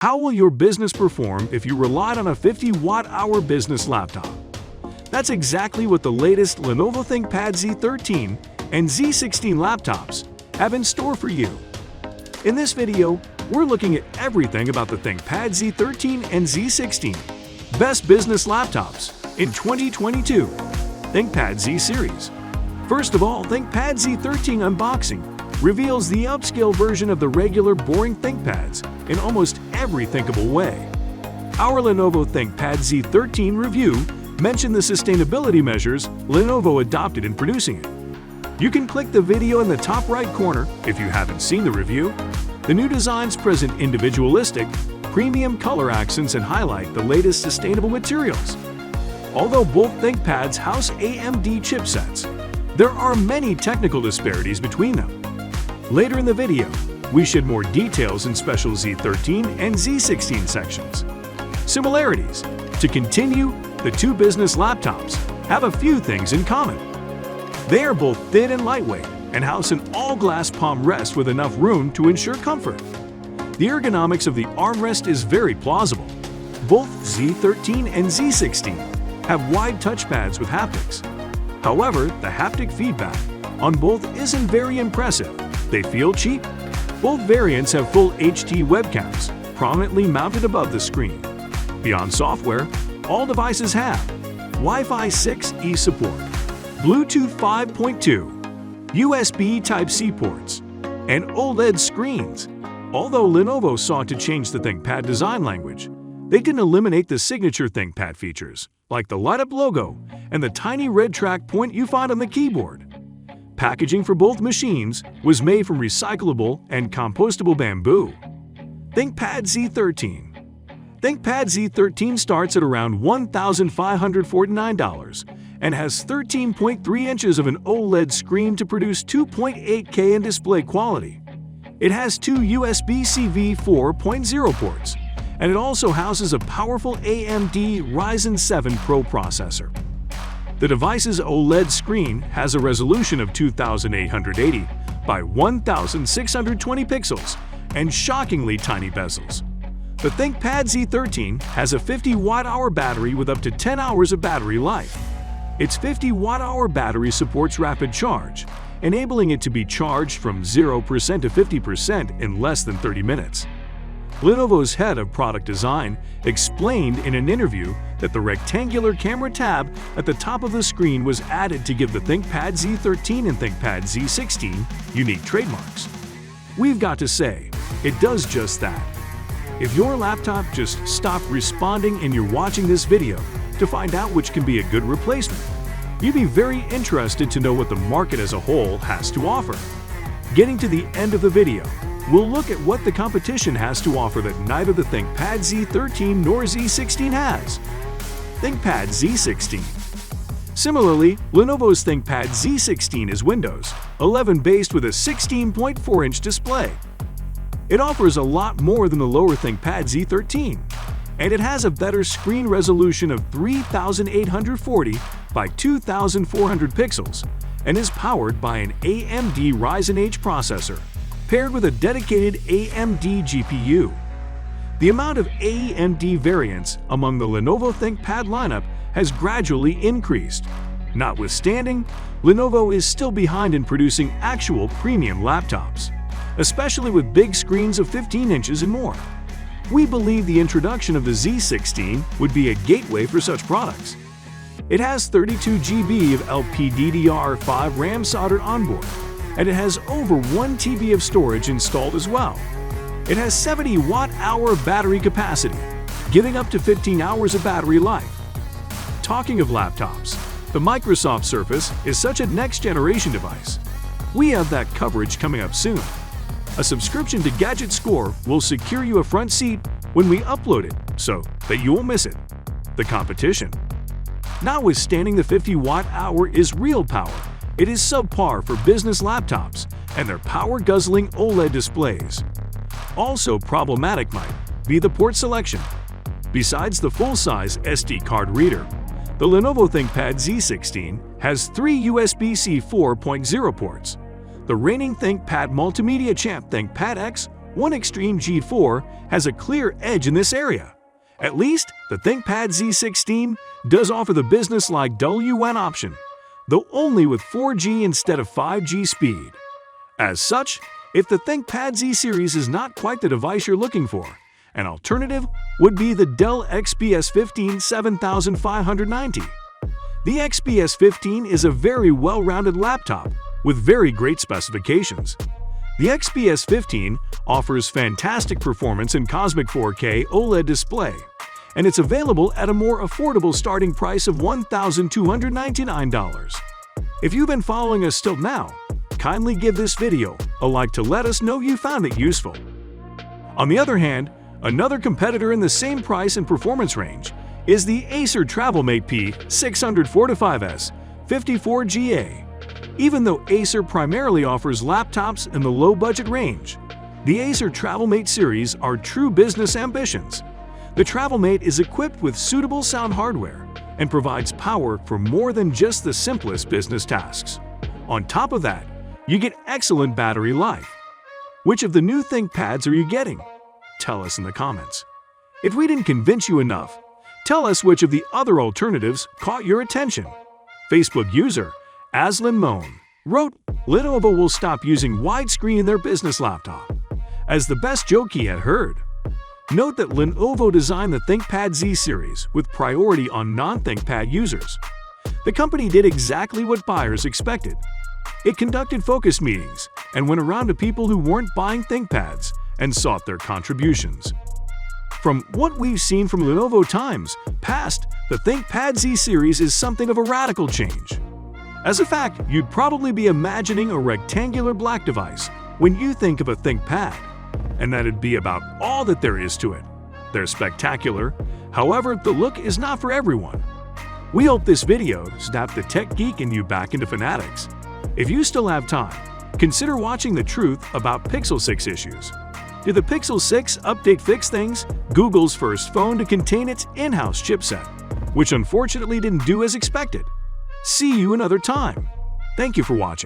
How will your business perform if you relied on a 50-watt-hour business laptop? That's exactly what the latest Lenovo ThinkPad Z13 and Z16 laptops have in store for you. In this video, we're looking at everything about the ThinkPad Z13 and Z16, best business laptops in 2022, ThinkPad Z series. First of all, ThinkPad Z13 unboxing reveals the upscale version of the regular boring ThinkPads in almost every thinkable way. Our Lenovo ThinkPad Z13 review mentioned the sustainability measures Lenovo adopted in producing it. You can click the video in the top right corner if you haven't seen the review. The new designs present individualistic, premium color accents and highlight the latest sustainable materials. Although both ThinkPads house AMD chipsets, there are many technical disparities between them. Later in the video, we shed more details in special Z13 and Z16 sections. Similarities. To continue, the two business laptops have a few things in common. They are both thin and lightweight and house an all-glass palm rest with enough room to ensure comfort. The ergonomics of the armrest is very plausible. Both Z13 and Z16 have wide touchpads with haptics. However, the haptic feedback on both isn't very impressive. They feel cheap. Both variants have full HD webcams prominently mounted above the screen. Beyond software, all devices have Wi-Fi 6E support, Bluetooth 5.2, USB Type-C ports, and OLED screens. Although Lenovo sought to change the ThinkPad design language, they didn't eliminate the signature ThinkPad features, like the light-up logo and the tiny red track point you find on the keyboard. Packaging for both machines was made from recyclable and compostable bamboo. ThinkPad Z13. ThinkPad Z13 starts at around $1,549 and has 13.3 inches of an OLED screen to produce 2.8K in display quality. It has two USB-C v4.0 ports, and it also houses a powerful AMD Ryzen 7 Pro processor. The device's OLED screen has a resolution of 2880 by 1620 pixels and shockingly tiny bezels. The ThinkPad Z13 has a 50-watt-hour battery with up to 10 hours of battery life. Its 50-watt-hour battery supports rapid charge, enabling it to be charged from 0% to 50% in less than 30 minutes. Lenovo's head of product design explained in an interview that the rectangular camera tab at the top of the screen was added to give the ThinkPad Z13 and ThinkPad Z16 unique trademarks. We've got to say, it does just that. If your laptop just stopped responding and you're watching this video to find out which can be a good replacement, you'd be very interested to know what the market as a whole has to offer. Getting to the end of the video, we'll look at what the competition has to offer that neither the ThinkPad Z13 nor Z16 has. ThinkPad Z16. Similarly, Lenovo's ThinkPad Z16 is Windows 11 based with a 16.4-inch display. It offers a lot more than the lower ThinkPad Z13, and it has a better screen resolution of 3840 by 2400 pixels and is powered by an AMD Ryzen H processor paired with a dedicated AMD GPU. The amount of AMD variants among the Lenovo ThinkPad lineup has gradually increased. Notwithstanding, Lenovo is still behind in producing actual premium laptops, especially with big screens of 15 inches and more. We believe the introduction of the Z16 would be a gateway for such products. It has 32 GB of LPDDR5 RAM soldered onboard, and it has over 1 TB of storage installed as well. It has 70 watt-hour battery capacity, giving up to 15 hours of battery life. Talking of laptops, the Microsoft Surface is such a next-generation device. We have that coverage coming up soon. A subscription to Gadget Score will secure you a front seat when we upload it so that you won't miss it. The competition. Notwithstanding the 50-watt-hour is real power, it is subpar for business laptops and their power-guzzling OLED displays. Also problematic might be the port selection. Besides the full-size SD card reader, the Lenovo ThinkPad Z16 has 3 USB-C 4.0 ports. The reigning ThinkPad multimedia champ ThinkPad X One extreme G4 has a clear edge in this area. At least, the ThinkPad Z16 does offer the business-like WLAN option, though only with 4G instead of 5G speed. As such, if the ThinkPad Z series is not quite the device you're looking for, an alternative would be the Dell XPS 15 7590. The XPS 15 is a very well-rounded laptop with very great specifications. The XPS 15 offers fantastic performance in Cosmic 4K OLED display, and it's available at a more affordable starting price of $1,299. If you've been following us till now, kindly give this video a like to let us know you found it useful. On the other hand, another competitor in the same price and performance range is the Acer TravelMate P645S 54GA. Even though Acer primarily offers laptops in the low-budget range, the Acer TravelMate series are true business ambitions. The TravelMate is equipped with suitable sound hardware and provides power for more than just the simplest business tasks. On top of that, you get excellent battery life. Which of the new ThinkPads are you getting? Tell us in the comments. If we didn't convince you enough, tell us which of the other alternatives caught your attention. Facebook user Aslan Moan wrote, Lenovo will stop using widescreen in their business laptop, as the best joke he had heard. Note that Lenovo designed the ThinkPad Z series with priority on non-ThinkPad users. The company did exactly what buyers expected. It conducted focus meetings and went around to people who weren't buying ThinkPads and sought their contributions. From what we've seen from Lenovo times past, the ThinkPad Z series is something of a radical change. As a fact, you'd probably be imagining a rectangular black device when you think of a ThinkPad, and that'd be about all that there is to it. They're spectacular, however, the look is not for everyone. We hope this video snapped the tech geek in you back into fanatics. If you still have time, consider watching the truth about Pixel 6 issues. Did the Pixel 6 update fix things? Google's first phone to contain its in-house chipset, which unfortunately didn't do as expected. See you another time. Thank you for watching.